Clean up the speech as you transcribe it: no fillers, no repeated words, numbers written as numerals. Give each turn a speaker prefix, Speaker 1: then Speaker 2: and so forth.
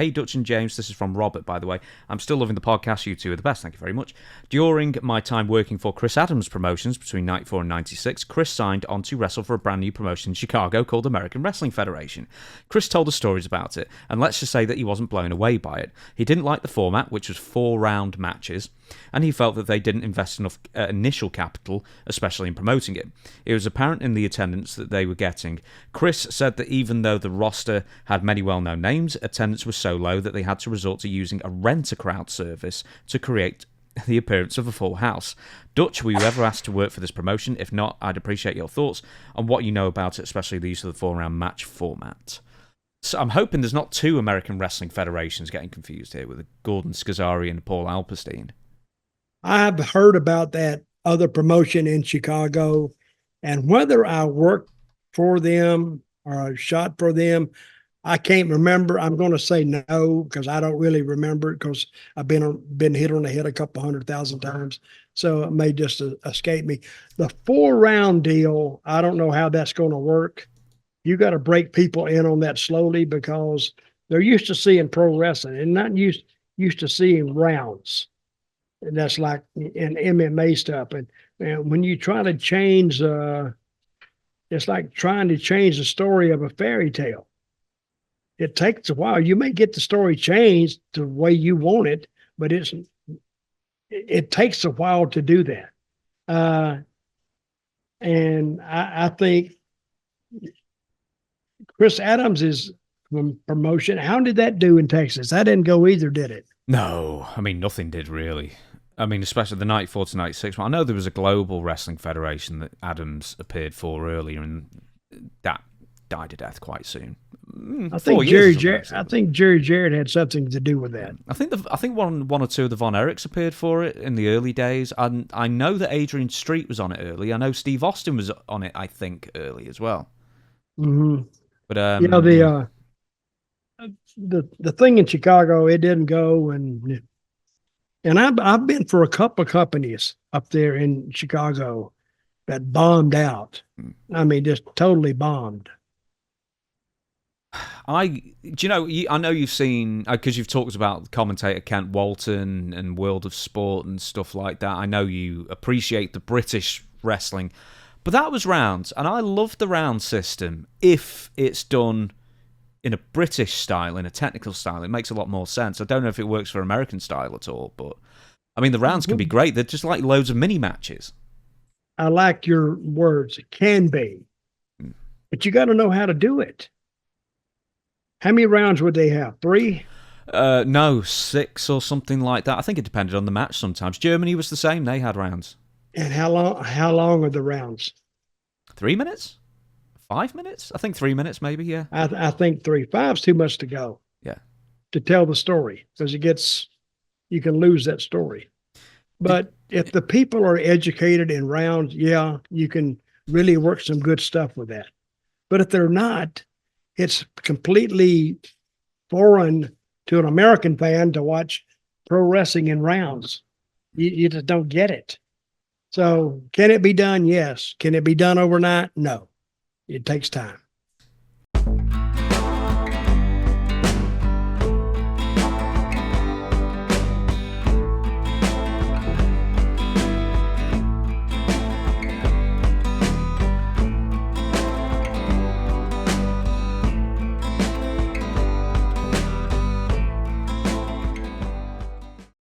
Speaker 1: Hey, Dutch and James, this is from Robert, by the way. I'm still loving the podcast. You two are the best. Thank you very much. During my time working for Chris Adams Promotions between 94 and 96, Chris signed on to wrestle for a brand new promotion in Chicago called American Wrestling Federation. Chris told us stories about it, and let's just say that he wasn't blown away by it. He didn't like the format, which was 4-round matches, and he felt that they didn't invest enough initial capital, especially in promoting it. It was apparent in the attendance that they were getting. Chris said that even though the roster had many well-known names, attendance was so low that they had to resort to using a rent-a-crowd service to create the appearance of a full house. Dutch, were you ever asked to work for this promotion? If not, I'd appreciate your thoughts on what you know about it, especially the use of the 4-round match format. So I'm hoping there's not 2 American Wrestling Federations getting confused here with Gordon Scazzari and Paul Alperstein.
Speaker 2: I've heard about that other promotion in Chicago, and whether I worked for them or shot for them, I can't remember. I'm going to say no because I don't really remember it because I've been hit on the head a couple 100,000 times, so it may just escape me. The 4-round deal, I don't know how that's going to work. You got to break people in on that slowly because they're used to seeing pro wrestling and not used to seeing rounds. And that's like in MMA stuff. And when you try to change, it's like trying to change the story of a fairy tale. It takes a while. You may get the story changed the way you want it, but it takes a while to do that. And I think Chris Adams is promotion. How did that do in Texas? That didn't go either, did it?
Speaker 1: No, I mean, nothing did really. I mean, especially the 94 to 96 one. I know there was a global wrestling federation that Adams appeared for earlier, and that died a death quite soon.
Speaker 2: I think Jerry Jarrett had something to do with that.
Speaker 1: I think one or two of the Von Erichs appeared for it in the early days. I know that Adrian Street was on it early. I know Steve Austin was on it, I think, early as well.
Speaker 2: Mm-hmm.
Speaker 1: But
Speaker 2: the thing in Chicago, it didn't go, and I've been for a couple of companies up there in Chicago that bombed out. I mean, just totally bombed.
Speaker 1: I know you've seen, because you've talked about commentator Kent Walton and World of Sport and stuff like that. I know you appreciate the British wrestling, but that was rounds, and I love the round system if it's done in a British style, in a technical style. It makes a lot more sense. I don't know if it works for American style at all, but I mean, the rounds can be great. They're just like loads of mini matches.
Speaker 2: I like your words. It can be, but you got to know how to do it. How many rounds would they have? 3?
Speaker 1: No, 6 or something like that. I think it depended on the match sometimes. Germany was the same. They had rounds.
Speaker 2: And how long are the rounds?
Speaker 1: 3 minutes? 5 minutes? I think 3 minutes maybe, yeah.
Speaker 2: I think 3. 5's too much to go.
Speaker 1: Yeah.
Speaker 2: To tell the story because you can lose that story. But if the people are educated in rounds, yeah, you can really work some good stuff with that. But if they're not, it's completely foreign to an American fan to watch pro wrestling in rounds. You just don't get it. So can it be done? Yes. Can it be done overnight? No. It takes time.